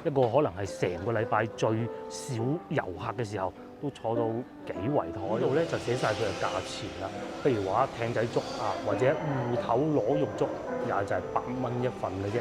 一個可能係成個禮拜最少遊客嘅時候，都坐到幾圍台。呢度咧就寫晒佢嘅價錢啦。譬如話艇仔粥啊，或者芋頭螺肉粥，也就係8蚊一份嘅啫。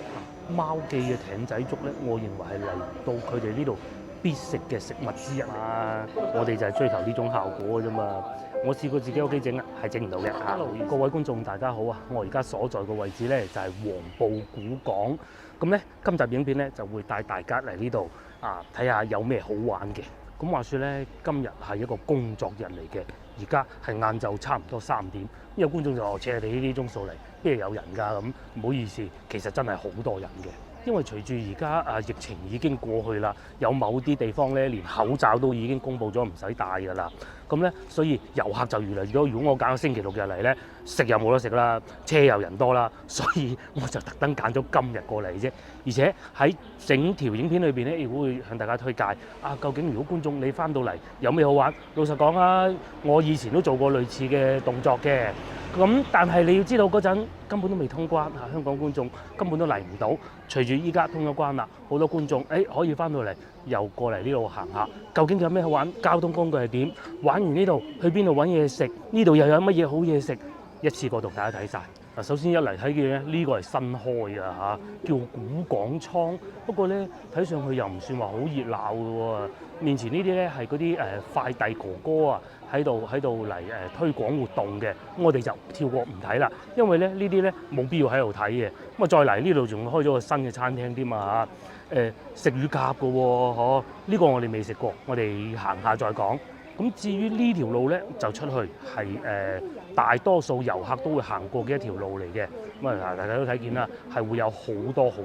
貓記嘅艇仔粥咧，我認為係嚟到佢哋呢度必食嘅食物之一啊！我哋就係追求呢種效果嘅啫嘛。我試過自己屋企整啊，係整唔到嘅嚇。各位觀眾大家好啊！我而家所在嘅位置咧就係黃埔古港。咁咧，今集影片咧就會帶大家嚟呢度啊，睇下有咩好玩嘅。咁話說咧，今日係一個工作日嚟嘅，而家係晏晝差唔多3點。有觀眾就話：扯你呢啲鐘數嚟，邊度有人㗎？咁唔好意思，其實真係好多人嘅。因為隨住而家疫情已經過去啦，有某啲地方咧連口罩都已經公布咗唔使戴㗎啦。咁咧，所以遊客就越嚟越多。如果我揀個星期六日嚟咧，食又冇得食啦，車又人多啦，所以我就特登揀咗今日過嚟啫。而且喺整條影片裏邊咧，亦會向大家推介啊，究竟如果觀眾你翻到嚟有咩好玩？老實講啊，我以前都做過類似嘅動作嘅。咁但係你要知道嗰陣根本都未通關嚇，香港觀眾根本都嚟唔到。隨住依家通咗關啦，好多觀眾可以翻到嚟，又過嚟呢度行下。究竟有咩好玩？交通工具係點？玩完呢度去邊度揾嘢食？呢度又有乜嘢好嘢食？一次過同大家睇晒。嗱，首先一嚟睇嘅咧，呢個係新開啊嚇，叫古港倉。不過咧，睇上去又唔算話好熱鬧嘅喎。面前呢啲咧係嗰啲快遞哥哥啊，喺度嚟推廣活動嘅。咁我哋就跳過唔睇啦，因為咧呢啲咧冇必要喺度睇嘅。咁啊再嚟呢度仲開咗個新嘅餐廳添啊嚇，食乳鴿嘅喎，嗬，呢個我哋未食過，我哋行下再講。咁至於呢條路咧，就出去係大多數遊客都會行過嘅一條路嚟嘅。咁啊，大家都睇見啦，係會有好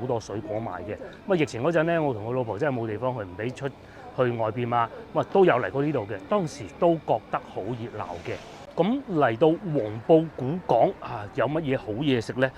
多水果賣嘅。咁啊，疫情嗰陣咧，我同我老婆真係冇地方去，唔俾出去外邊嘛。咁啊，都有嚟過呢度嘅，當時都覺得好熱鬧嘅。咁嚟到黃埔古港啊，有乜嘢好嘢食咧？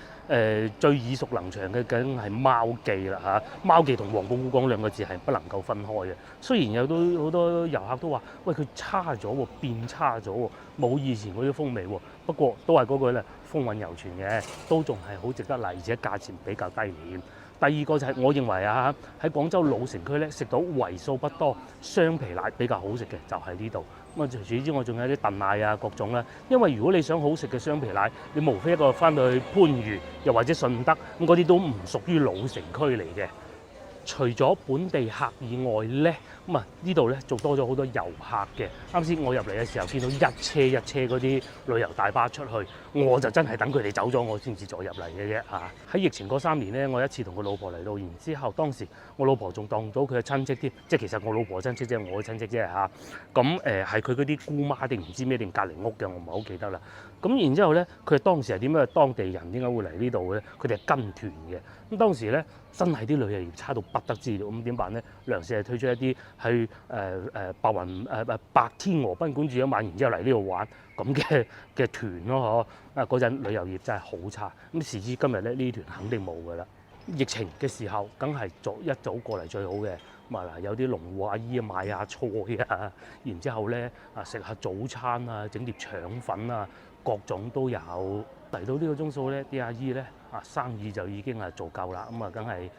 最耳熟能詳嘅梗係貓記啦嚇，貓記同黃埔古港兩個字係不能夠分開嘅。雖然有好多遊客都話：喂，佢差咗喎，變差咗喎，冇以前嗰啲風味喎。不過都係嗰句咧，風韻猶存嘅，都仲係好值得嚟，而且價錢比較低廉。第二個就係我認為啊，喺廣州老城區咧食到為數不多雙皮奶比較好食嘅，就係呢度。咁啊，除此之外仲有啲燉奶啊各種啦。因為如果你想好食嘅雙皮奶，你無非一個翻到去番禺又或者順德，咁嗰啲都唔屬於老城區嚟嘅。除咗本地客以外咧，咁啊呢度咧仲多咗好多遊客嘅。啱先我入嚟嘅時候見到一車一車嗰啲旅遊大巴出去，我就真係等佢哋走咗我先至再入嚟嘅啫嚇。喺疫情嗰3年咧，我一次同個老婆嚟到，然之後當時我老婆仲當到佢嘅親戚添，即係其實我老婆親戚即係我嘅親戚啫嚇。咁係佢嗰啲姑媽定唔知咩定隔離屋嘅，我唔係好記得啦。咁然之後咧，佢當時係點樣？當地人點解會嚟呢度嘅咧？佢哋係跟團嘅。咁當時咧，真係啲旅遊業差到不得之了。咁點辦咧？糧社係推出一啲去白天鵝賓館住一晚，然之後嚟呢度玩咁嘅團咯，嗬！嗰陣旅遊業真係好差。咁時至今日咧，呢啲團肯定冇㗎啦。疫情嘅時候，梗係一早過嚟最好嘅。咁啊嗱，有啲農戶阿姨買下菜啊，然之後咧食下早餐啊，整碟腸粉啊，各種都有。嚟到呢個鐘數咧，啲阿姨咧生意就已經做夠啦，咁梗係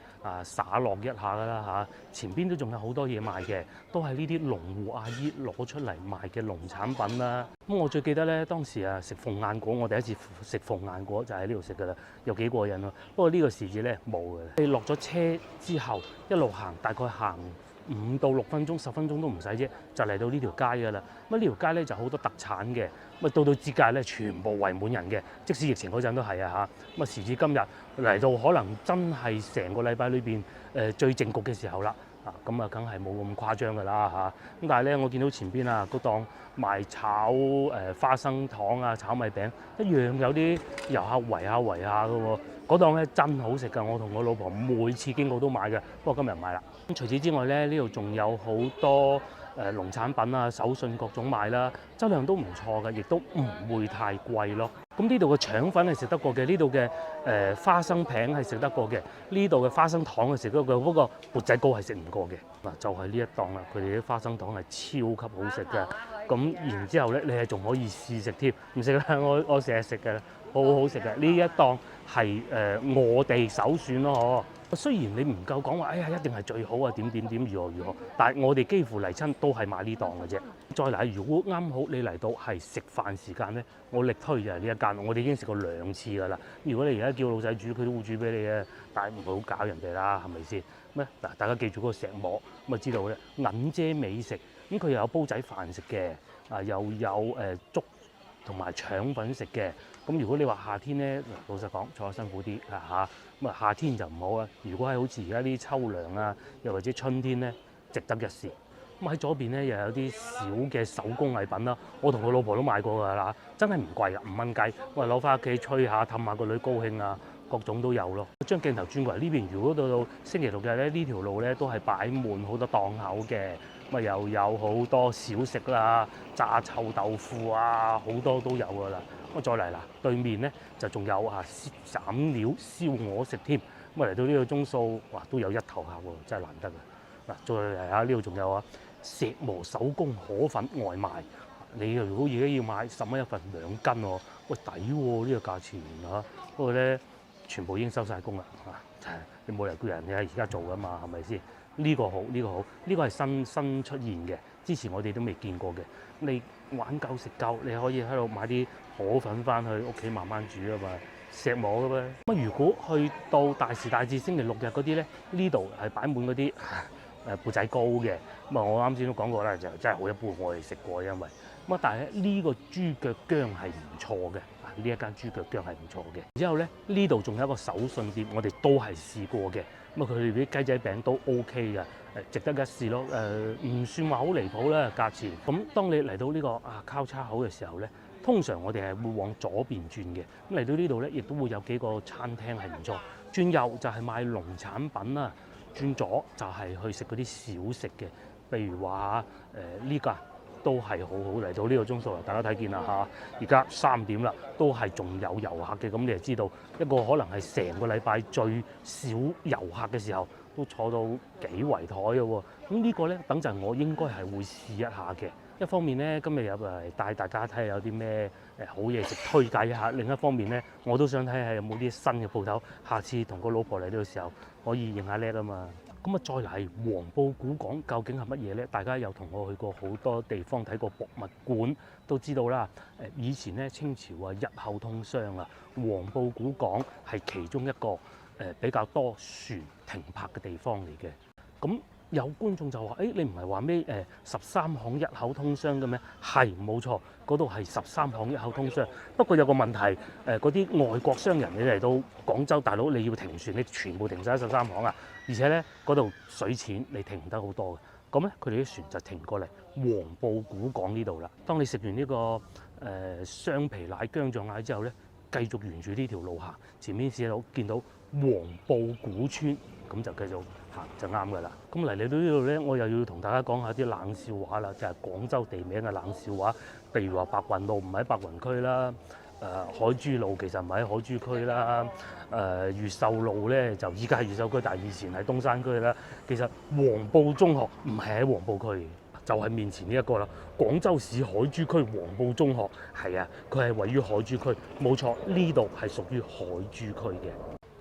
灑落一下㗎啦嚇。前邊都仲有好多嘢賣嘅，都係呢啲農戶阿姨攞出嚟賣嘅農產品啦。咁我最記得咧，當時食鳳眼果，我第一次食鳳眼果就喺呢度食㗎啦，有幾過癮咯。不過呢個時節咧冇嘅。你落咗車之後，一路行，大概行5到6分鐘、10分鐘都唔使啫，就嚟到呢條街㗎啦。咁呢條街咧就好多特產嘅，咁到節假咧全部圍滿人嘅，即使疫情嗰陣都係啊嚇。咁時至今日嚟到，可能真係成個禮拜裏邊最靜局嘅時候啦。咁梗係冇咁誇張㗎啦嚇。咁但係咧，我見到前邊嗰檔賣炒花生糖啊、炒米餅，一樣有啲遊客圍下嘅喎。嗰檔咧真好食㗎，我同我老婆每次經過都買嘅。不過今日唔買啦。咁除此之外咧，呢度仲有好多農產品啊、手信各種賣啦，質量都唔錯嘅，亦都唔會太貴咯。咁呢度嘅腸粉係食得過嘅，呢度嘅花生餅係食得過嘅，呢度嘅花生糖係食得過，不過缽仔糕係食唔過嘅。嗱，就係呢一檔啦，佢哋啲花生糖係超級好食嘅。咁然之後咧，你係仲可以試食添，唔食啦，我成日食嘅。好好食嘅。呢一檔係我哋首選咯，嗬。雖然你唔夠講話，哎呀一定係最好啊，點如何，但係我哋幾乎嚟親都係買呢檔嘅啫。再嚟，如果啱好你嚟到係食飯時間咧，我力推就係呢一間，我哋已經食過2次㗎啦。如果你而家叫老細煮，佢都會煮俾你嘅，但係唔好搞人哋啦，係咪先？咩嗱？大家記住嗰個石磨咁啊，就知道咧銀姐美食，咁佢又有煲仔飯食嘅，又有粥同埋腸粉食嘅。咁如果你話夏天咧，老實講坐得辛苦啲嚇，咁啊夏天就唔好啦。如果係好似而家啲秋涼啊，又或者春天咧，值得一試。咁喺左邊咧又有啲小嘅手工藝品啦，我同我老婆都買過㗎啦，真係唔貴啊，5蚊雞，我攞翻屋企吹下氹下個女高興啊，各種都有咯。將鏡頭轉過嚟呢邊，如果到星期六日咧，呢條路咧都係擺滿好多檔口嘅，咁啊又有好多小食啦，炸臭豆腐啊，好多都有㗎啦。咁再嚟啦，對面咧就仲有斬料燒鵝食添，咁啊嚟到呢個鐘數，哇都有一頭客喎，真係難得啊！嗱，再嚟下呢度仲有啊石磨手工河粉外賣，你如果而家要買10蚊一份2斤喎，喂抵喎呢個價錢嚇，不過咧全部已經收晒工啦嚇，你冇理由叫人哋而家做噶嘛，係咪先？呢個好，呢個好，呢個係新出現嘅，之前我哋都未見過嘅。你玩夠食夠，你可以喺度買啲河粉翻去屋企慢慢煮啊嘛，石磨嘅咩？咁如果去到大時大節星期六日嗰啲咧，呢度係擺滿嗰啲缽仔糕嘅。咁啊，我啱先都講過啦，就真係好一般，我哋食過，因為咁啊，但係呢個豬腳薑係唔錯嘅，呢一間豬腳薑係唔錯嘅。然之後咧，呢度仲有一個手信店，我哋都係試過嘅。咁啊，佢哋啲雞仔餅都 OK 嘅，值得一試咯。唔算話好離譜啦，價錢。咁當你嚟到呢個交叉口嘅時候咧，通常我哋係會往左邊轉嘅。咁嚟到呢度咧，亦都會有幾個餐廳係唔錯。轉右就係賣農產品啦，轉左就係去食嗰啲小食嘅，譬如話呢個都係好好。嚟到呢個鐘數啦，大家睇見啦嚇，而家3點啦，都係仲有遊客嘅。咁你就知道一個可能係成個禮拜最少遊客嘅時候，都坐到幾圍台嘅喎。咁呢個咧，等陣我應該係會試一下嘅。一方面咧，今日入嚟帶大家睇下有啲咩好嘢食推介一下；另一方面咧，我都想睇下有冇啲新嘅鋪頭，下次同個老婆嚟到嘅時候可以認下叻啊嘛。咁啊，再嚟黃埔古港究竟係乜嘢咧？大家有同我去過好多地方睇過博物館，都知道啦。以前咧清朝日後通商啊，黃埔古港係其中一個比較多船停泊嘅地方嚟嘅。咁有觀眾就話：你唔係話咩13巷一口通商嘅咩？係冇錯，嗰度係13巷一口通商。不過有個問題，嗰啲外國商人你嚟到廣州，大佬你要停船，你全部停晒喺13巷啊！而且咧嗰度水淺，你停唔得好多嘅。咁咧佢哋啲船就停過嚟黃埔古港呢度啦。當你食完呢個雙皮奶薑撞奶之後咧，繼續沿住呢條路行，前面見到黃埔古村，咁就繼續行就啱噶啦。咁嚟到呢度咧，我又要同大家講下啲冷笑話啦，就係廣州地名嘅冷笑話。譬如話白雲路唔喺白雲區啦，海珠路其實唔喺海珠區啦，越秀路咧就依家係越秀區，但係以前係東山區啦。其實黃埔中學唔係喺黃埔區，就係面前呢一個啦。廣州市海珠區黃埔中學係啊，佢係位於海珠區，冇錯，呢度係屬於海珠區嘅。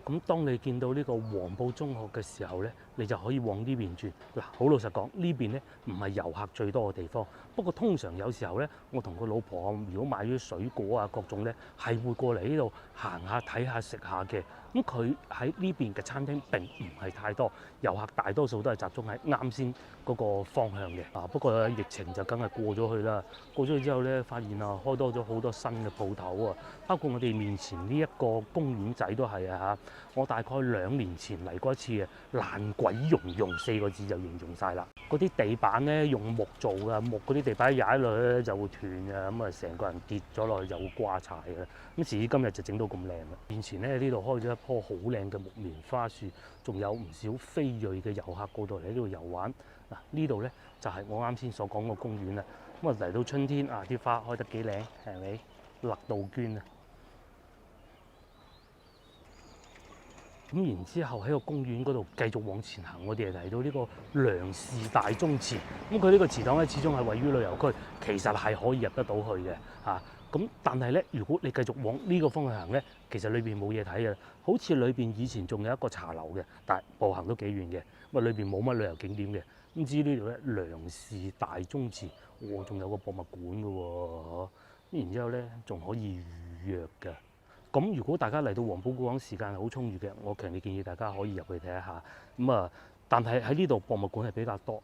咁當你見到呢個黃埔中學嘅時候咧，你就可以往呢邊轉。嗱，好老實講，呢邊咧唔係遊客最多嘅地方。不過通常有時候咧，我同個老婆如果買咗水果啊各種咧，係會過嚟呢度行下睇下食下嘅。咁佢喺呢邊嘅餐廳並唔係太多，遊客大多數都係集中喺啱先嗰個方向嘅。不過疫情就梗係過咗去啦。過咗去之後咧，發現開多咗好多新嘅鋪頭啊，包括我哋面前呢一個公園仔都係啊嚇。我大概2年前嚟過一次啊，爛鬼溶4個字就形容晒啦。嗰啲地板咧用木做㗎，木嗰啲地板踩落去咧就會斷嘅，咁啊成個人跌咗落去就會瓜柴嘅。咁時至今日就整到咁靚啦。面前咧呢度開咗一棵好靚嘅木棉花樹，仲有唔少非裔嘅遊客過到嚟呢度遊玩。嗱，呢度咧就係我啱先所講個公園啦。咁啊嚟到春天啊，啲花開得幾靚，係咪？簕杜鵑啊！咁然之後喺個公園嗰度繼續往前行，我哋嚟到呢個梁氏大宗祠。咁佢呢個祠堂咧，始終係位於旅遊區，其實係可以入得到去嘅嚇。咁但係咧，如果你繼續往呢個方向行咧，其實裏邊冇嘢睇嘅，好似裏邊以前仲有一個茶樓嘅，但係步行都幾遠嘅，咁啊裏邊冇乜旅遊景點嘅。咁至於呢度咧，梁氏大宗祠，仲有個博物館嘅喎，咁然之後咧仲可以預約嘅。咁如果大家嚟到黃埔古港時間係好充裕嘅，我強烈建議大家可以入去睇一下。咁啊，但係喺呢度博物館係比較多。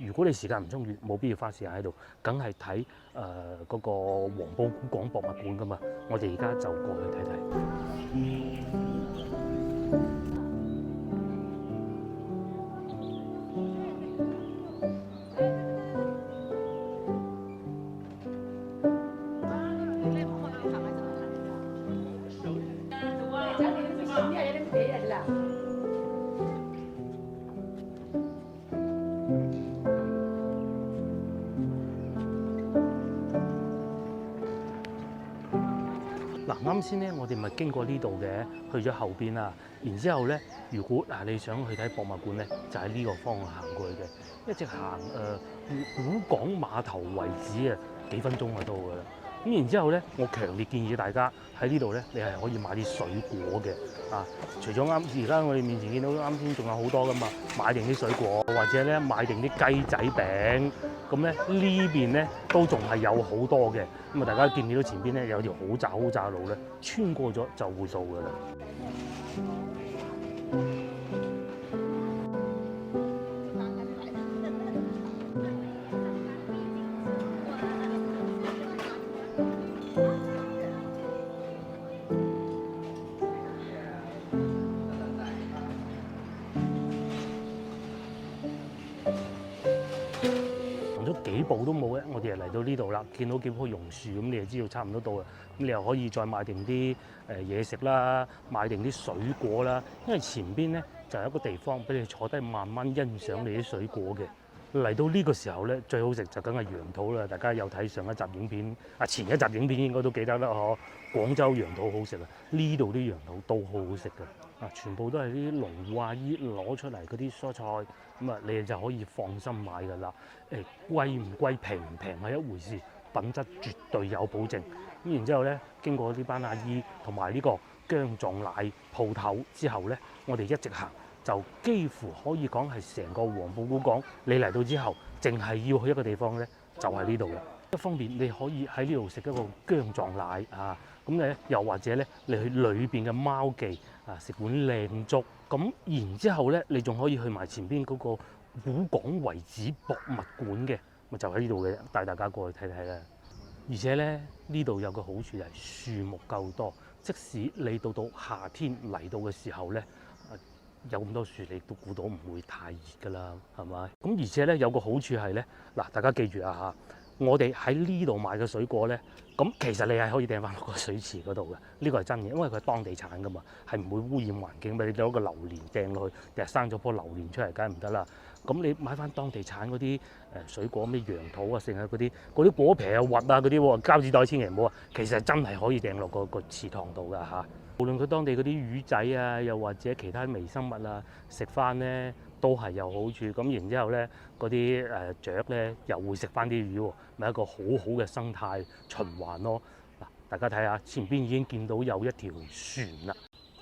如果你時間唔充裕，冇必要花時間喺度，梗係睇嗰個黃埔古港博物館噶嘛。我哋而家就過去睇睇。嗱，啱先咧，我哋咪經過呢度嘅，去咗後邊啦。然之後咧，如果你想去睇博物館咧，就喺呢個方向行過去嘅，一直行古港碼頭為止啊，幾分鐘就到㗎啦。咁然之後咧，我強烈建議大家喺呢度咧，你係可以買啲水果嘅啊。除咗而家我哋面前見到啱先仲有好多噶嘛，買定啲水果，或者咧買定啲雞仔餅。咁咧呢邊咧都仲係有好多嘅。咁啊，大家見唔見到前邊咧有條好窄路咧，穿過咗就會到㗎啦。幾步都冇咧，我哋就嚟到呢度啦。見到幾棵榕樹咁，你就知道差唔多到啦。咁你又可以再買定啲嘢食啦，買定啲水果啦。因為前邊咧就有一個地方俾你坐低慢慢欣賞你啲水果嘅。嚟到呢個時候咧，最好食就梗係羊肚啦。大家有睇上一集影片啊，前一集影片應該都記得啦，嗬。廣州羊肚好食啊，呢度啲羊肚都好好食㗎。啊，全部都係啲農戶阿姨攞出嚟嗰啲蔬菜，咁啊，你哋就可以放心買㗎啦。貴唔貴、平唔平係一回事，品質絕對有保證。咁然之後咧，經過呢班阿姨同埋呢個薑撞奶鋪頭之後咧，我哋一直行就幾乎可以講係成個黃埔古港。你嚟到之後，淨係要去一個地方咧，就係呢度啦。一方面你可以喺呢度食一個薑撞奶啊，咁咧又或者咧你去裏邊嘅貓記啊食碗靚粥，咁然之後咧你仲可以去埋前邊嗰個古港遺址博物館嘅，咪就喺呢度嘅，帶大家過去睇睇啦。而且咧呢度有個好處就係樹木夠多，即使你到夏天嚟到嘅時候咧，有咁多樹，你都估到唔會太熱㗎啦，係咪？咁而且咧有個好處係咧，嗱大家記住啊嚇。我哋喺呢度買嘅水果咧，咁其實你係可以掟翻落個水池嗰度嘅，呢個係真嘅，因為佢係當地產噶嘛，係唔會污染環境。你攞個榴蓮掟落去，定係生咗棵榴蓮出嚟，梗係唔得啦。咁你買翻當地產嗰啲水果，咩楊桃啊，剩係嗰啲果皮啊、核啊嗰啲喎，膠紙袋千祈唔好啊。其實真係可以掟落個池塘度㗎嚇。無論佢當地嗰啲魚仔啊，又或者其他微生物啊，食翻咧都係有好處。咁然之後咧，嗰啲雀咧又會食翻啲魚喎，咪一個好好嘅生態循環咯。嗱，大家睇下前邊已經見到有一條船啦。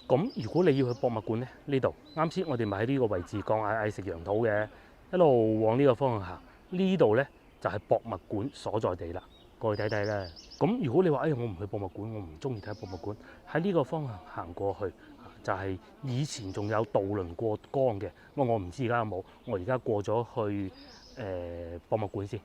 咁如果你要去博物館咧，呢度啱先我哋咪喺呢個位置講嗌食羊肚嘅，一路往呢個方向行，呢度咧就係博物館所在地啦。過去睇睇啦。咁如果你話我唔去博物館，我唔中意睇博物館，喺呢個方向行過去，就係以前仲有渡輪過江嘅。我唔知而家有冇，我而家過咗去博物館先。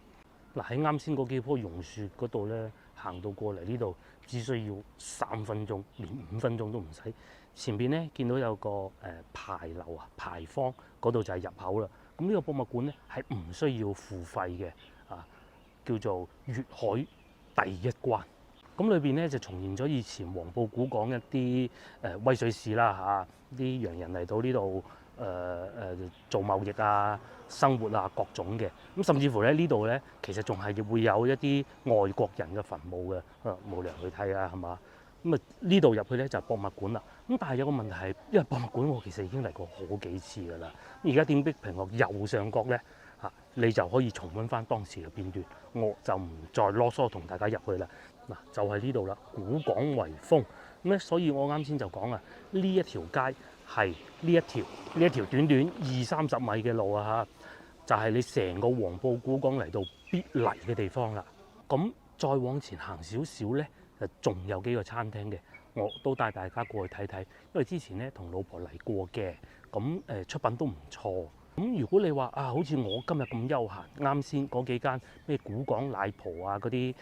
嗱，喺啱先嗰幾棵榕樹嗰度咧，行到過嚟呢度只需要3分鐘，連5分鐘都唔使。前邊咧見到有個牌樓啊，牌坊嗰度就係入口啦。咁呢個博物館咧係唔需要付費嘅啊。叫做粵海第一關，咁裏邊咧就重現咗以前黃埔古港一啲威水史啦嚇，啲洋人嚟到呢度做貿易啊、生活啊各種嘅，咁甚至乎咧呢度咧其實仲係會有一啲外國人嘅墳墓嘅，冇理由去睇啊，係嘛？咁啊呢度入去咧就係博物館啦，咁但係有個問題係，因為博物館我其實已經嚟過好幾次㗎啦，而家點擊屏幕右上角咧。嚇，你就可以重溫翻當時嘅片段。我就唔再囉嗦同大家入去啦。嗱，就係呢度啦，古港圍風咁咧，所以我啱先就講啊，呢一條街係呢一條短短20-30米嘅路啊嚇，就係你成個黃埔古港嚟到必嚟嘅地方啦。咁再往前行少少咧，就仲有幾個餐廳嘅，我都帶大家過去睇睇，因為之前咧同老婆嚟過嘅，咁出品都唔錯。咁如果你話啊，好似我今日咁休閒，啱先嗰幾間咩古港奶鋪啊，嗰啲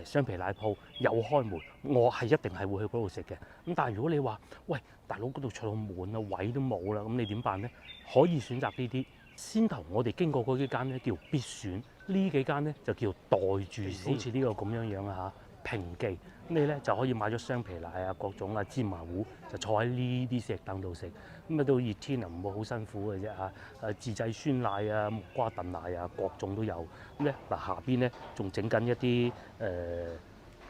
雙皮奶鋪有開門，我係一定係會去嗰度食嘅。咁但係如果你話喂，大佬嗰度坐到滿啦，位都冇啦，咁你點辦呢？可以選擇呢啲。先頭我哋經過嗰幾間咧叫必選，呢幾間咧就叫待住先，好似呢個咁樣啊嚇。平記，咁你咧就可以買咗雙皮奶啊、各種啊芝麻糊，就坐喺呢啲石凳度食。咁啊到熱天啊唔會好辛苦嘅啫嚇。自製酸奶啊、木瓜燉奶啊，各種都有。咁咧嗱下邊咧仲整緊一啲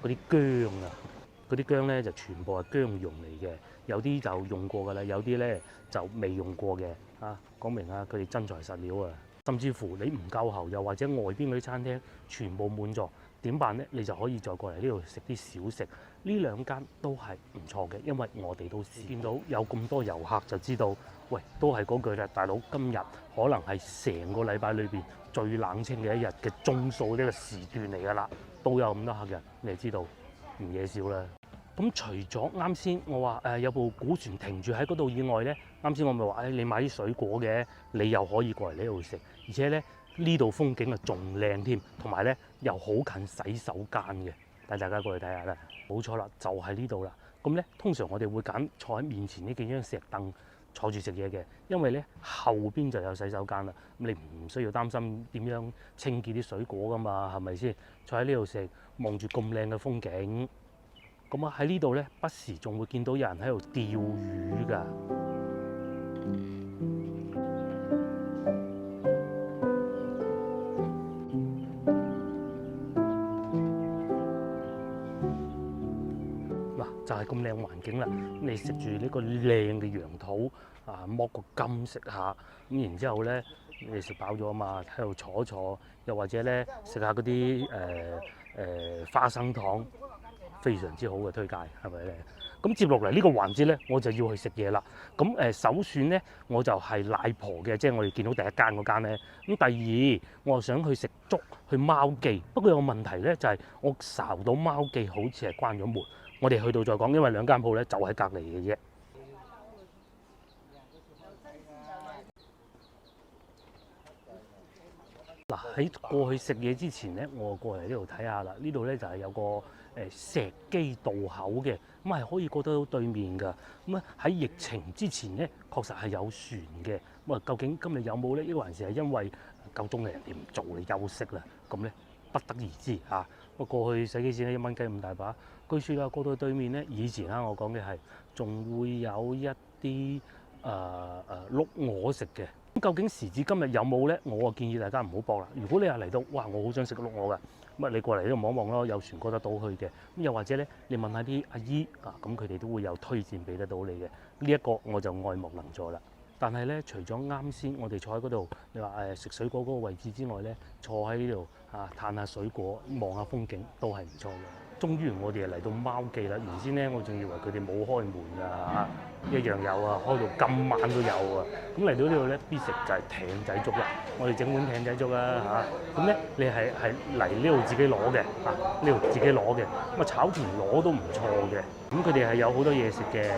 嗰啲薑啊，嗰啲薑咧就全部係薑蓉嚟嘅，有啲就用過㗎啦，有啲咧就未用過嘅。講明啊，佢哋真材實料啊。甚至乎你唔夠喉，又或者外邊嗰啲餐廳全部滿座。點辦呢？你就可以再過嚟呢度食啲小食，呢兩間都係唔錯嘅，因為我哋都見到有咁多遊客，就知道，喂，都係嗰句啦，大佬今日可能係成個禮拜裏邊最冷清嘅一日嘅鐘數呢個時段嚟㗎啦，都有咁多客人，你就知道唔嘢少啦。咁除咗啱先我話有部古船停住喺嗰度以外呢，啱先我咪話你買啲水果嘅，你又可以過嚟呢度食，而且呢。呢度風景啊仲靚添，同埋咧又好近洗手間嘅，帶大家過去睇下啦。冇錯啦，就係呢度啦。咁咧通常我哋會揀坐喺面前呢幾張石凳坐住食嘢嘅，因為咧後邊就有洗手間啦。咁你唔需要擔心點樣清潔啲水果噶嘛，係咪先？坐喺呢度食，望住咁靚嘅風景。咁啊喺呢度咧，不時仲會見到有人喺度釣魚㗎。就係咁靚環境啦，你食住呢個靚嘅羊肚啊，剝個金食下，咁然之後咧，你食飽咗啊嘛，喺度坐坐，又或者咧食下嗰啲花生糖，非常之好嘅推介，係咪咧？咁接落嚟呢個環節咧，我就要去食嘢啦。咁首選咧，我就係奶婆嘅，即係我哋見到第一間嗰間咧。咁第二，我想去食粥，去貓記。不過有個問題咧，就係我睄到貓記好似係關咗門。我哋去到再講，因為兩間鋪咧就喺隔離嘅啫。嗱喺過去食嘢之前咧，我過嚟呢度睇下啦。呢度咧就係有個石基渡口嘅，咁係可以過得到對面㗎。咁啊喺疫情之前咧，確實係有船嘅。咁啊究竟今日有冇咧？呢個還是係因為夠鐘嘅人哋唔做你休息啦？咁咧不得而知嚇。我過去洗幾錢咧？1蚊雞咁大把。據說啦，過到對面咧，以前我講嘅係仲會有一啲碌鵝食嘅。咁究竟時至今日有冇咧？我建議大家唔好搏啦。如果你係嚟到，哇！我好想食碌鵝㗎，咁你過嚟呢度望一望咯，有船過得到去嘅。咁又或者咧，你問下啲阿姨啊，咁佢哋都會有推薦俾得到你嘅。呢一個我就愛莫能助啦。但係咧，除咗啱先我哋坐喺嗰度，你話食水果嗰個位置之外咧，坐喺呢度嘆下水果、望下風景都係唔錯嘅。終於我哋嚟到貓記啦！原先咧我仲以為佢哋冇開門㗎，一樣有啊，開到今晚都有啊。咁嚟到呢度咧，必食就係艇仔粥啦。我哋整碗艇仔粥啊嚇。咁咧你係嚟呢度自己攞嘅呢度自己攞嘅。咁啊炒田螺都唔錯嘅。咁佢哋係有好多嘢食嘅。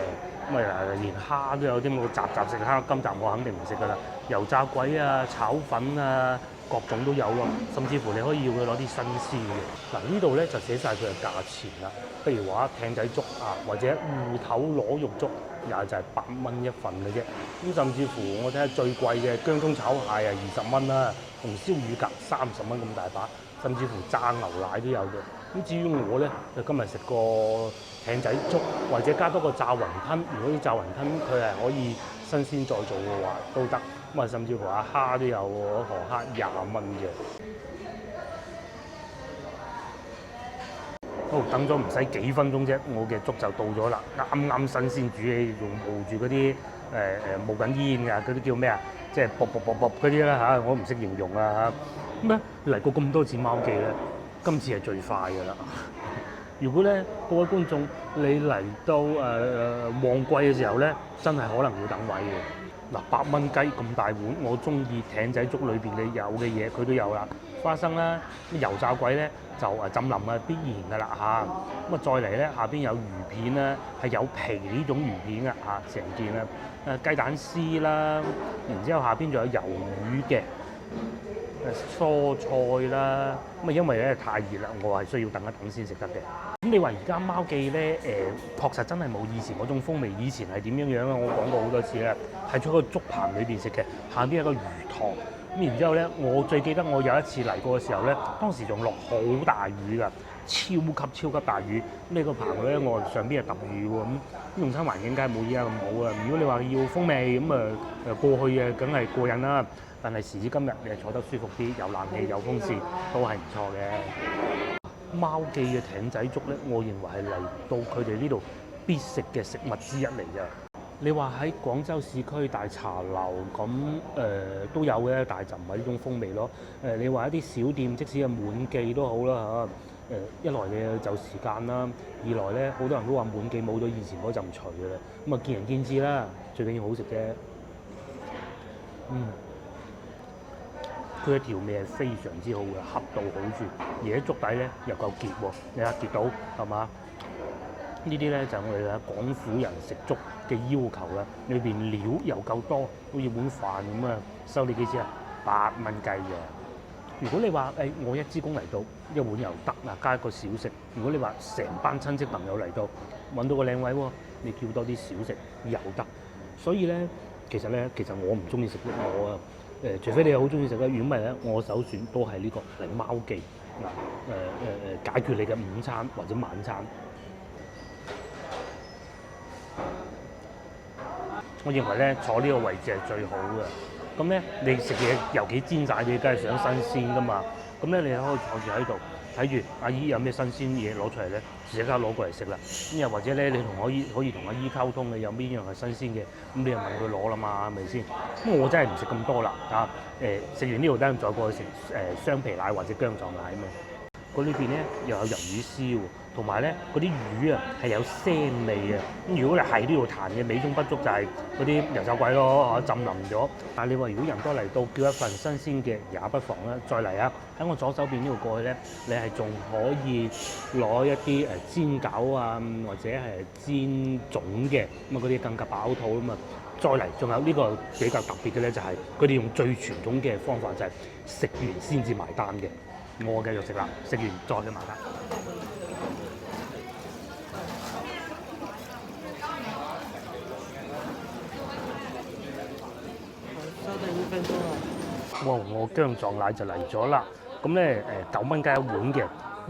咁啊連蝦都有啲，我集食蝦，今集我肯定唔食㗎啦。油炸鬼啊、炒粉啊。各種都有咯，甚至乎你可以要佢攞啲新鮮嘅。嗱呢度咧就寫晒佢嘅價錢啦。譬如話艇仔粥啊，或者芋頭螺肉粥，又就係8蚊一份嘅啫。咁甚至乎我睇下最貴嘅薑葱炒蟹啊20蚊啦，紅燒乳鴿30蚊咁大把，甚至乎炸牛奶都有嘅。咁至於我咧，就今日食個艇仔粥，或者加多個炸雲吞。如果啲炸雲吞佢係可以新鮮再做嘅話，都得。咁啊，甚至乎蝦都有喎，河蝦20蚊嘅。好，等咗唔使幾分鐘啫，我嘅粥就到咗啦，啱啱新鮮煮起，仲冒住嗰啲冒緊煙㗎，嗰啲叫咩啊？即係卜卜卜卜嗰啲啦嚇，我唔識形容啊嚇。咁咧嚟過咁多次貓記咧，今次係最快㗎啦。如果咧各位觀眾你嚟到旺季嘅時候咧，真係可能要等位嘅。嗱，8蚊雞咁大碗，我中意艇仔粥裏邊嘅有嘅嘢，佢都有啦。花生啦，油炸鬼咧就浸腍啊，必然㗎啦嚇。咁啊再嚟咧，下邊有魚片啦，係有皮呢種魚片啊嚇，成件啊雞蛋絲啦，然之後下邊仲有魷魚嘅。蔬菜啦，咁啊因為咧太熱啦，我係需要等一等先食得嘅。咁你話而家貓記咧確實真係冇以前嗰種風味，以前係點樣樣啊？我講過好多次啦，係喺個竹棚裏邊食嘅，下邊有個魚塘。咁然之後咧，我最記得我有一次嚟過嘅時候咧，當時仲落好大雨㗎，超級大雨。咁呢個棚咧，我上邊係揼雨喎，咁用餐環境梗係冇依家咁好啊。如果你話要風味咁過去嘅，梗係過癮啦。但係時至今日，你係坐得舒服啲，有冷氣有風扇，都係唔錯嘅。貓記嘅艇仔粥咧，我認為係嚟到佢哋呢度必食嘅食物之一嚟嘅。你話喺廣州市區大茶樓咁都有嘅，但係就唔係呢種風味咯。你話一啲小店，即使係滿記都好啦嚇。一來你就時間啦，二來咧好多人都話滿記冇咗以前嗰陣除嘅啦。咁啊見仁見智啦，最緊要好食啫。佢嘅調味係非常之好嘅，恰到好處，而且粥底咧又夠結喎，你睇結到係嘛？呢啲咧就係我哋嘅廣府人食粥嘅要求啦。裏邊料又夠多，好似碗飯咁啊，收你幾錢啊？8蚊雞嘅。如果你話我一支公嚟到一碗又得嗱，加一個小食。如果你話成班親戚朋友嚟到揾到個靚位喎，你叫多啲小食又得。所以咧，其實我唔中意食我啊。除非你好中意食啦，如果唔係咧，我首選都係呢個嚟貓記解決你嘅午餐或者晚餐。我認為咧坐呢個位置係最好嘅。咁咧你食嘢尤其煎炸嘢，梗係想新鮮噶嘛。咁咧你可以坐住喺度睇住阿姨有咩新鮮嘢攞出嚟咧，即刻攞過嚟食啦。咁又或者咧，你可以同阿姨溝通嘅，有邊樣係新鮮嘅，咁你又問佢攞啦嘛，係咪先？咁我真係唔食咁多啦嚇。食完呢度咧，再過去食雙皮奶或者薑撞奶啊嘛。嗰裏邊咧又有魷魚絲喎，同埋咧嗰啲魚啊係有腥味啊。咁如果你係呢度彈嘅美中不足就係嗰啲油炸鬼咯嚇，浸腍咗。但係你話如果人多嚟到叫一份新鮮嘅，也不妨啦。再嚟啊，喺我左手邊呢度過去咧，你係仲可以攞一啲煎餃啊，或者係煎粽嘅，咁啊嗰啲更加飽肚啊嘛。再嚟仲有呢個比較特別嘅咧，就係佢哋用最傳統嘅方法，就係食完先至埋單嘅。我繼續食啦，食完再去埋單。稍等1分鐘啊！哇！我薑撞奶就嚟咗啦，咁咧9蚊雞一碗嘅，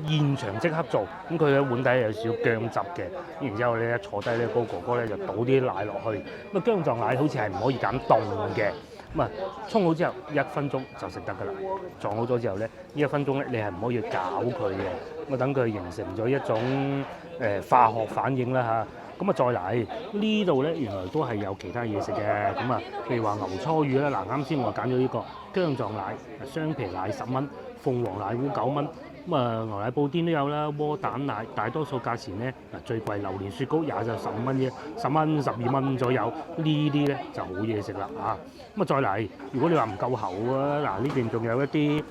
現場即刻做。咁佢嘅碗底有少少薑汁嘅，然之後咧坐低咧，嗰個哥哥咧就倒啲奶落去。咁啊薑撞奶好似係唔可以揀凍嘅。咁啊，沖好之後1分鐘就食得㗎啦。撞好咗之後咧，呢1分鐘咧你係唔可以攪佢嘅。咁啊等佢形成咗一種化學反應啦嚇。咁啊再嚟呢度咧，原來都係有其他嘢食嘅。咁啊，譬如話牛初魚啦，嗱啱先我揀咗呢個薑撞奶，雙皮奶10蚊，鳳凰奶糊9蚊。咁啊牛奶布甸都有啦，窩蛋奶大多數價錢咧最貴榴蓮雪糕也就15蚊啫，10蚊12蚊左右。呢啲咧就好嘢食啦嚇。咁啊再嚟，如果你話唔夠厚啊，嗱呢邊仲有一啲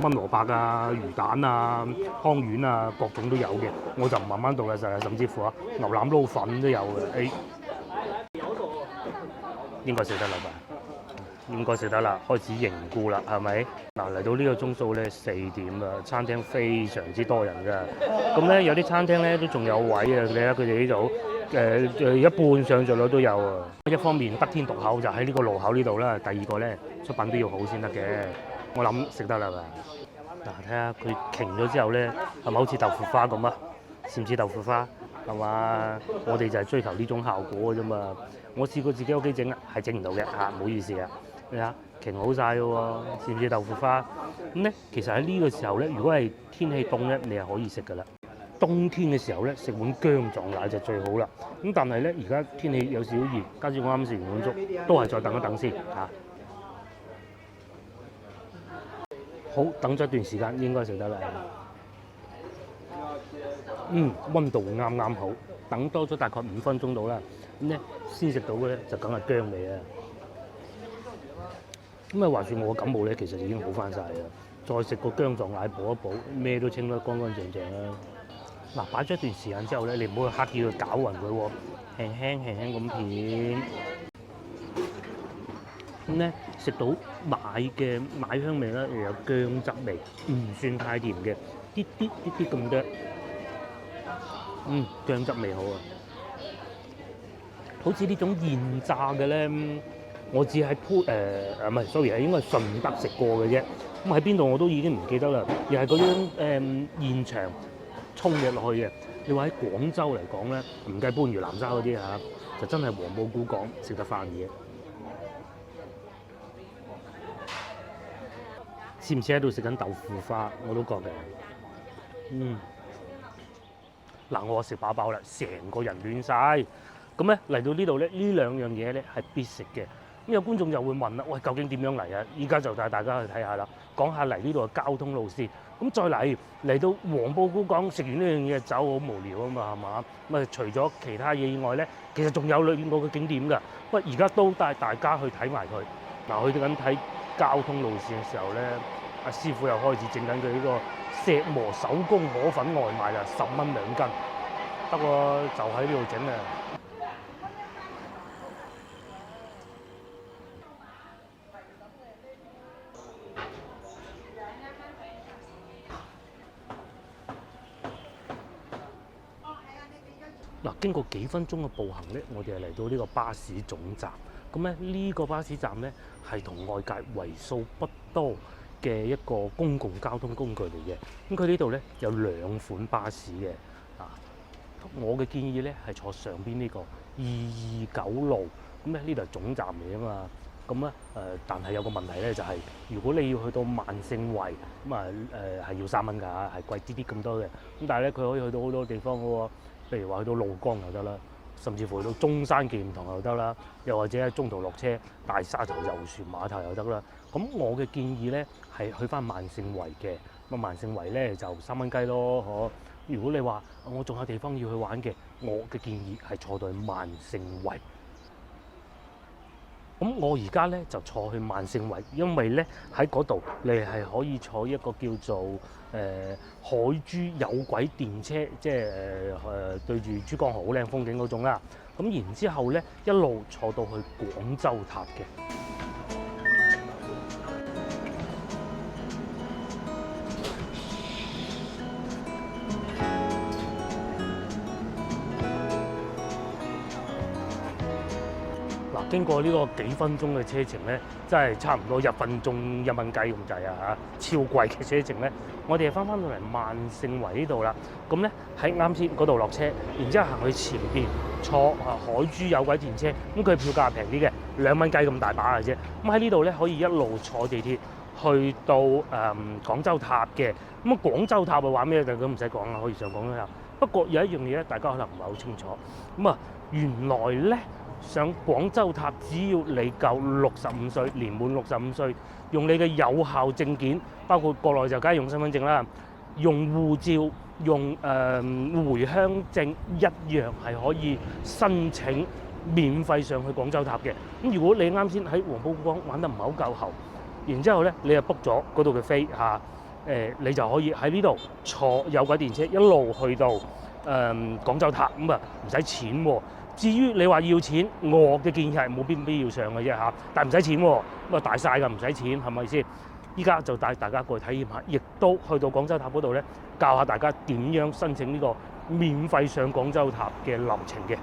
炆蘿蔔啊、魚蛋啊、湯圓啊，各種都有嘅。我就唔慢慢到啦，甚至乎啊牛腩撈粉都有嘅。應該食得啦吧？應該食得啦，開始凝固啦，係咪？嗱嚟到呢個鐘數咧4點啦，餐廳非常之多人㗎。咁咧有啲餐廳咧都仲有位啊，你睇佢哋呢度一半上座率都有啊。一方面得天獨厚就喺呢個路口呢度啦，第二個咧出品都要好先得嘅。我諗食得啦吧？嗱睇下佢瓊咗之後咧，係咪好似豆腐花咁啊？似唔似豆腐花？係嘛？我哋就係追求呢種效果嘅啫嘛。我試過自己屋企整啊，係整唔到嘅嚇，唔好意思啊。你睇瓊好晒嘅喎，似唔似豆腐花？咁咧，其實喺呢個時候咧，如果係天氣凍咧，你係可以食㗎啦。冬天嘅時候咧，食碗薑撞奶就最好啦。咁但係咧，而家天氣有少少熱，加上我啱食完碗粥，都係再等一等先嚇。好，等咗一段時間應該食得啦。溫度啱啱好，等多咗大概5分鐘到啦。咁咧先食到嘅咧就梗係薑味啦。咁啊話説我個感冒咧其實已經好翻晒啦，再食個薑撞奶補一補，咩都清得乾乾淨淨啦。嗱，擺咗一段時間之後咧，你唔好去刻意去攪勻佢喎，輕輕咁片。咁咧食到奶香味啦，又有薑汁味，唔算太甜嘅，啲咁多。薑汁味好啊！好似呢種現炸嘅咧，我只喺唔係，sorry，係應該係順德食過嘅啫。咁喺邊度我都已經唔記得啦。又係嗰種現場沖嘅落去嘅。你話喺廣州嚟講咧，唔計番禺南沙嗰啲嚇，就真係黃埔古港食得翻嘢。似唔似喺度食緊豆腐花？我都覺嘅。嗱，我食飽飽啦，成個人暖晒。咁咧嚟到呢度咧，呢兩樣嘢咧係必食嘅。咁有觀眾就會問啦，喂，究竟點樣嚟啊？依家就帶大家去睇下啦，講下嚟呢度嘅交通路線。咁再嚟到黃埔古港食完呢樣嘢走好無聊啊嘛，係嘛？咁啊除咗其他嘢以外咧，其實仲有兩個嘅景點㗎。不過而家都帶大家去睇埋佢。嗱，去緊睇交通路線嘅時候咧，阿師傅又開始整緊佢呢個石磨手工河粉外賣啦，10蚊2斤，得喎，就喺呢度整啊！嗱，經過幾分鐘嘅步行咧，我哋係嚟到呢個巴士總站。咁咧呢個巴士站咧係同外界為數不多嘅一個公共交通工具嚟嘅。咁佢呢度咧有2款巴士嘅。我嘅建議咧係坐上邊呢個229路。咁咧呢度係總站嚟啊嘛。咁咧但係有個問題咧就係、如果你要去到萬勝圍，咁係要3蚊㗎，係貴啲咁多嘅。咁但係咧佢可以去到好多地方嘅喎。譬如話去到怒江又得啦，甚至乎去到中山紀念堂又得啦，又或者喺中途落車大沙頭遊船碼頭又得啦。咁我嘅建議咧係去翻萬勝圍嘅。咁萬勝圍咧就3蚊雞咯，嗬。如果你話我仲有地方要去玩嘅，我嘅建議係坐到去萬勝圍。咁我而家咧就坐去萬勝圍，因為咧喺嗰度你係可以坐一個叫做海珠有軌電車，即係對住珠江河好靚風景嗰種啦。咁然之後咧一路坐到去廣州塔嘅。嗱，經過呢個幾分鐘嘅車程咧，真係差唔多1分鐘1蚊雞咁滯啊！超貴嘅車程咧，我哋翻到嚟萬勝圍呢度啦。咁咧喺啱先嗰度落車，然之後行去前邊坐海珠有軌電車，咁佢票價平啲嘅，2蚊雞咁大把嘅啫。咁喺呢度咧可以一路坐地鐵去到廣州塔嘅。咁廣州塔玩咩就咁唔使講啦，可以上廣州塔。不過有一樣嘢咧，大家可能唔係好清楚。咁啊，原來咧〜上廣州塔，只要你夠65歲，年滿65歲，用你嘅有效證件，包括國內就梗係用身份證啦，用護照、用回鄉證一樣係可以申請免費上去廣州塔嘅。咁如果你啱先喺黃埔古港玩得唔係好夠喉，然之後咧你又 book 咗嗰度嘅飛嚇，你就可以喺呢度坐有軌電車一路去到廣州塔，咁啊唔使錢喎。至於你話要錢，我嘅建議係冇必要上嘅啫嚇，但係唔使錢喎，咁啊大晒㗎，唔使錢係咪先？依家就帶大家過去體驗下，亦都去到廣州塔嗰度咧，教下大家點樣申請呢個免費上廣州塔嘅流程嘅。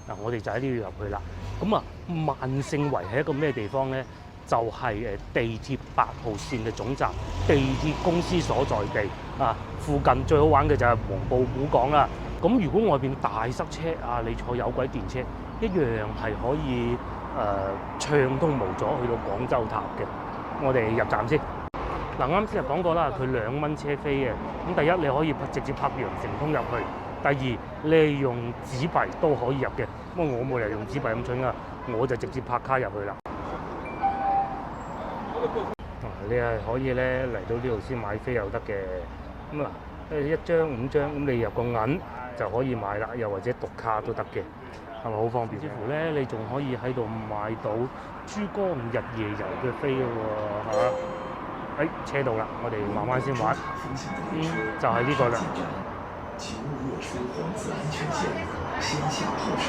嗱，我哋就喺呢度入去啦。咁啊，萬勝圍係一個咩地方咧？就係地鐵8號線嘅總站，地鐵公司所在地啊。附近最好玩嘅就係黃埔古港啦。咁如果外邊大塞車啊，你坐有軌電車一樣係可以暢通無阻去到廣州塔嘅。我哋入站先。嗱，啱先就講過啦，佢2蚊車飛嘅。咁第一你可以直接拍羊城通入去，第二你係用紙幣都可以入嘅。不過我冇理由用紙幣咁蠢噶，我就直接拍卡入去啦。你係可以咧嚟到呢度先買飛又得嘅。咁啊，1張5張，咁你入個銀就可以買啦，又或者讀卡都得嘅，係咪好方便？甚至乎咧，你仲可以喺度買到珠江日夜遊嘅飛嘅喎，嚇！車到啦，我哋慢慢先玩。就係呢個啦。請勿越出黄字安全線，先下後上，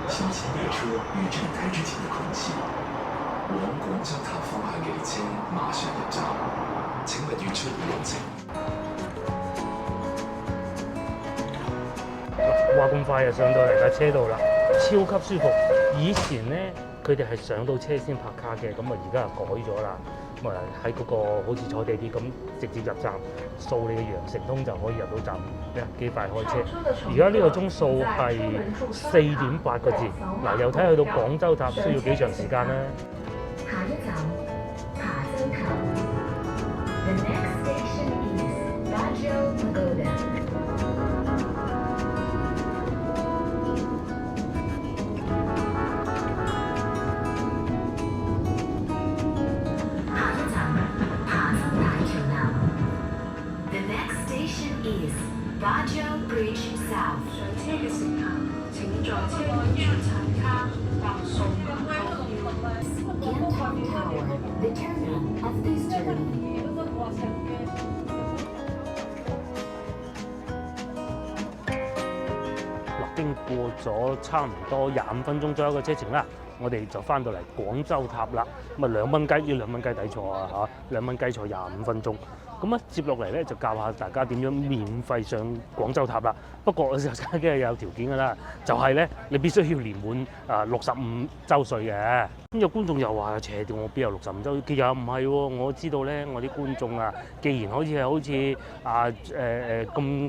小心列車遇站台之前的空氣。往廣州塔方向嘅列車馬上入站，請勿越出路程。哇！咁快就上到嚟架車度啦，超級舒服。以前咧，佢哋係上到車先拍卡嘅，咁啊而家又改咗啦。咁啊喺嗰個好似坐地鐵咁，直接入站，掃你嘅羊城通就可以入到站。幾快開車！而家呢個鐘數係4.8個字。嗱，又睇去到廣州塔需要幾長時間咧？下一站琶洲塔。The next station is Bajo Pagoda。Bajo Bridge South。上車嘅乘客請在車門處刷卡或掃金套。Canton Tower, the terminal of this journey。嗱，經過咗差唔多25分鐘左右嘅車程啦，我哋就翻到嚟廣州塔啦。咁啊2蚊雞，呢2蚊雞抵坐啊嚇，2蚊雞坐25分鐘。咁啊，接落嚟咧就教下大家點樣免費上廣州塔啦。不過我就梗係有條件㗎啦，就係咧你必須要年滿65週歲嘅。咁有觀眾又話邪掉我邊有65週？其實唔係喎，我知道咧，我啲觀眾啊，既然好似咁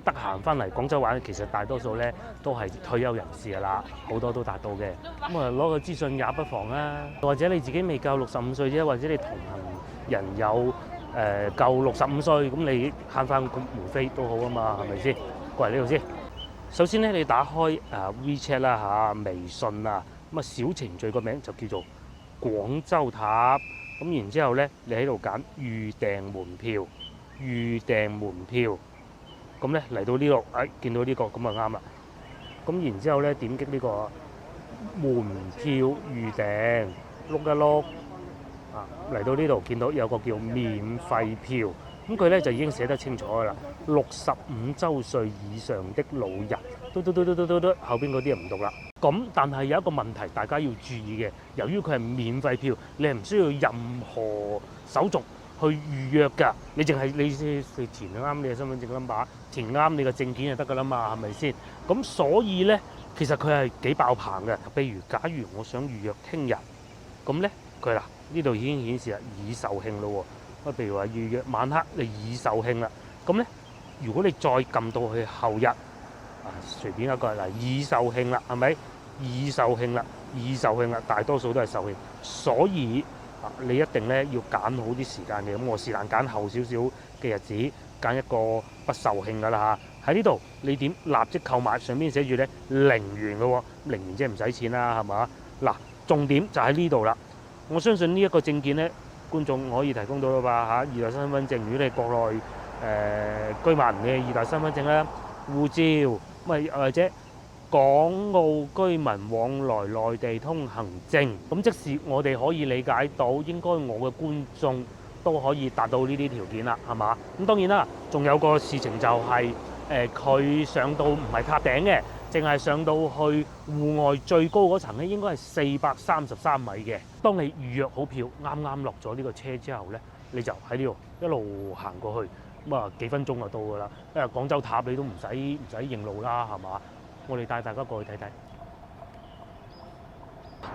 得閒翻嚟廣州玩，其實大多數咧都係退休人士㗎啦，好多都達到嘅。咁啊攞個資訊也不妨啦，或者你自己未夠65歲啫，或者你同行人有夠65歲，咁你慳翻個門飛都好啊嘛，係咪先？過嚟呢度先。首先咧，你打開WeChat 啦嚇，微信啊，咁啊小程序個名就叫做廣州塔。咁然之後咧，你喺度揀預訂門票，預訂門票。咁咧嚟到呢度，見到呢個咁啊啱啦。咁然之後咧，點擊呢個門票預訂，碌一碌。嚟到呢度見到有個叫免費票，咁佢咧就已經寫得清楚㗎啦。65週歲以上的老人，嘟，後邊嗰啲唔讀啦。咁但係有一個問題，大家要注意嘅，由於佢係免費票，你係唔需要任何手續去預約㗎。你淨係你填啱你嘅身份證 number， 填啱你嘅證件就得㗎啦嘛，係咪先？咁所以咧，其實佢係幾爆棚嘅。譬如假如我想預約聽日，咁咧佢呢度已經顯示啦，已售罄咯喎。譬如話預約晚黑，你已售罄啦。咁咧，如果你再撳到去後日，隨便一個嗱，已售罄啦，係咪？已售罄啦，已售罄啦，大多數都係售罄。所以你一定咧要揀好啲時間嘅。咁我是但揀後少少嘅日子，揀一個不售罄㗎啦嚇。喺呢度你點立即購買？上邊寫住咧0元嘅喎，0元即係唔使錢啦，係嘛？嗱，重點就喺呢度啦。我相信呢一個證件咧，觀眾可以提供到啦吧嚇，二代身份證，如果你係國內居民嘅二代身份證啦，護照，或者港澳居民往來內地通行證，咁即是我哋可以理解到，應該我嘅觀眾都可以達到呢啲條件啦，係嘛？咁當然啦，仲有個事情就係佢上到唔係塔頂嘅。淨係上到去戶外最高嗰層咧，應該係433米嘅。當你預約好票，啱啱落咗呢個車之後咧，你就喺呢度一路行過去，咁啊幾分鐘就到㗎啦。因為廣州塔你都唔使認路啦，係嘛？我哋帶大家過去睇睇。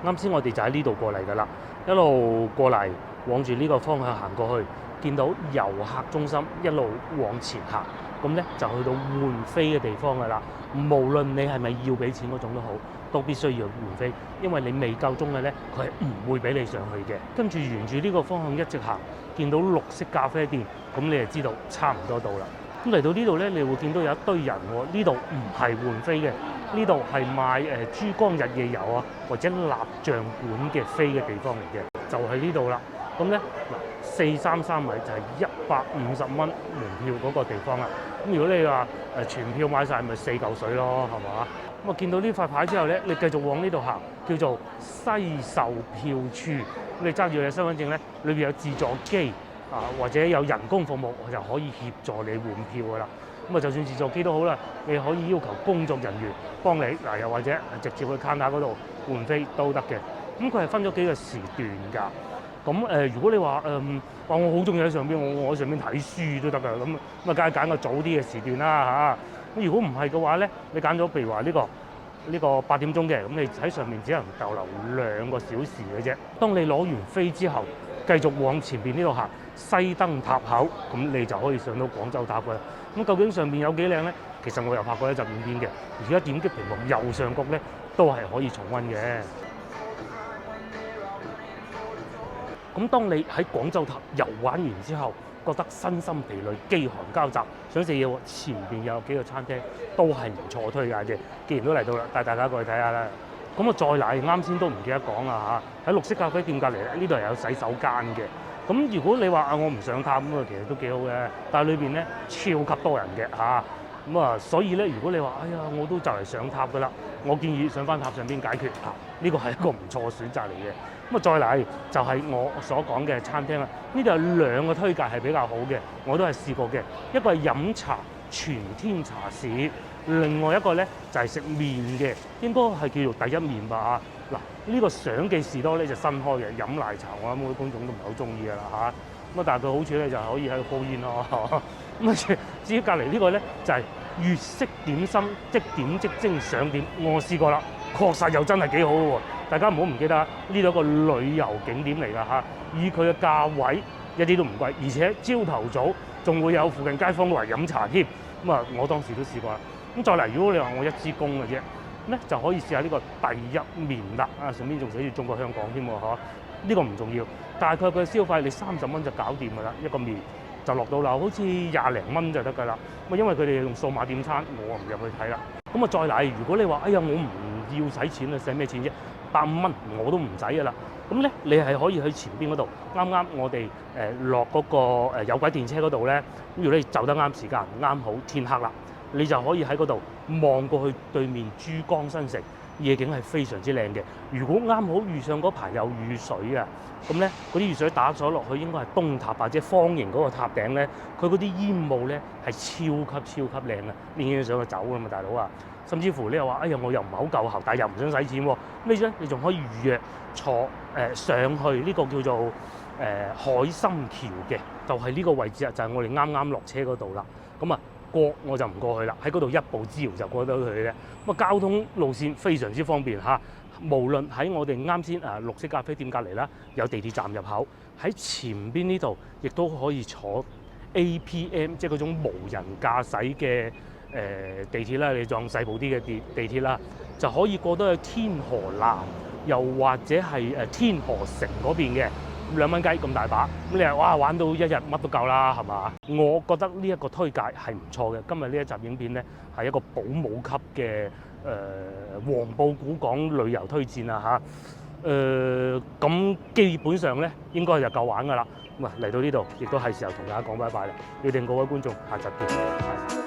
啱先我哋就喺呢度過嚟㗎啦，一路過嚟往住呢個方向行過去，見到遊客中心，一路往前行，咁咧就去到換飛嘅地方㗎啦。無論你係咪要俾錢嗰種都好，都必須要換飛，因為你未夠鐘嘅咧，佢係唔會俾你上去嘅。跟住沿住呢個方向一直行，見到綠色咖啡店，咁你就知道差唔多到啦。咁嚟到呢度咧，你會見到有一堆人喎。呢度唔係換飛嘅，呢度係賣珠江日夜遊啊，或者蠟像館嘅飛嘅地方嚟嘅，就係呢度啦。咁咧嗱，433米就係150蚊門票嗰個地方啦。咁如果你話全票買晒，咪4嚿水咯，係嘛？咁啊見到呢塊牌之後咧，你繼續往呢度行，叫做西售票處。咁你揸住你嘅身份證咧，裏邊有自助機啊，或者有人工服務，我就可以協助你換票噶啦。咁啊，就算自助機都好啦，你可以要求工作人員幫你嗱，又或者直接去 counter 嗰度換飛都得嘅。咁佢係分咗幾個時段㗎。咁如果你話話我好中意喺上邊，我喺上邊睇書都得㗎。咁啊，梗係揀個早啲嘅時段啦嚇。咁如果唔係嘅話咧，你揀咗譬如話呢個8點鐘嘅，咁你喺上面只能逗留2個小時嘅啫。當你攞完飛之後，繼續往前邊呢度行西燈塔口，咁你就可以上到廣州塔㗎啦。咁究竟上面有幾靚咧？其實我又拍過一集影片嘅，而家點擊屏幕右上角咧都係可以重溫嘅。咁當你喺廣州塔遊玩完之後，覺得身心疲累、飢寒交集，想食嘢喎，前邊有幾個餐廳都係唔錯推介嘅。既然都嚟到啦，帶大家過去睇下啦。咁啊，再嚟啱先都唔記得講啦嚇，喺綠色咖啡店隔離咧，呢度係有洗手間嘅。咁如果你話我唔上塔咁啊，其實都幾好嘅。但係裏邊咧超級多人嘅嚇，咁啊，所以咧如果你話哎呀我都就嚟上塔㗎啦，我建議上翻塔上邊解決嚇，呢個係一個唔錯嘅選擇嚟嘅。咁啊，再嚟就係我所講嘅餐廳啦。呢度有2個推介係比較好嘅，我都係試過嘅。一個係飲茶全天茶市，另外一個咧就係食麵嘅，應該係叫做第一麵吧。嗱，呢個想記士多咧就新開嘅，飲奶茶我諗嗰啲觀眾都唔係好中意㗎啦嚇。咁啊，但係佢好處咧就可以喺度煲煙咯。咁啊，至於隔離呢個咧就係粵式點心，即點即蒸上點，我試過啦，確實又真係幾好喎。大家唔好唔記得呢度一個旅遊景點嚟㗎嚇，以佢嘅價位一啲都唔貴，而且朝頭早仲會有附近街坊嚟飲茶添。咁啊，我當時都試過啦。咁再嚟，如果你話我一支公嘅啫，咧就可以試下呢個第一麵啦。啊，上邊仲寫住中國香港添喎，嗬。呢個唔重要，大概佢嘅消費你30蚊就搞掂㗎啦，一個麵就落到樓，好似20零蚊就得㗎啦。咁啊，因為佢哋用數碼點餐，我唔入去睇啦。咁啊，再嚟，如果你話哎呀我唔要使錢啊，使咩錢啫？150蚊我都唔使㗎啦。咁咧，你係可以去前邊嗰度，啱啱我哋落嗰個有軌電車嗰度咧，如果你就得啱時間，啱好天黑啦，你就可以喺嗰度望過去對面珠江新城，夜景係非常之靚嘅。如果啱好遇上嗰排有雨水啊，咁咧嗰啲雨水打咗落去，應該係東塔或者方形嗰個塔頂咧，佢嗰啲煙霧咧係超級靚啊！你影上去走㗎嘛，大佬啊！甚至乎你又話，哎呀，我又唔係好夠喉，但係又唔想使錢喎。咩啫？你仲可以預約坐上去呢個叫做海心橋嘅，就係呢個位置啊，就係我哋啱落車嗰度啦。咁啊，過我就唔過去啦，喺嗰度一步之遙就過得去嘅。咁啊，交通路線非常之方便嚇。無論喺我哋啱先綠色咖啡店隔離啦，有地鐵站入口，喺前邊呢度亦都可以坐 APM， 即係嗰種無人駕駛嘅地鐵啦，你撞細部啲嘅地鐵啦，就可以過到去天河南，又或者係天河城嗰邊嘅，2蚊雞咁大把，咁你話哇玩到一日乜都夠啦，係嘛？我覺得呢一個推介係唔錯嘅。今日呢一集影片咧係一個保姆級嘅黃埔古港旅遊推薦啊嚇。咁基本上咧應該就夠玩㗎啦。咁啊嚟到呢度亦都係時候同大家講拜拜啦，要定各位觀眾下集見。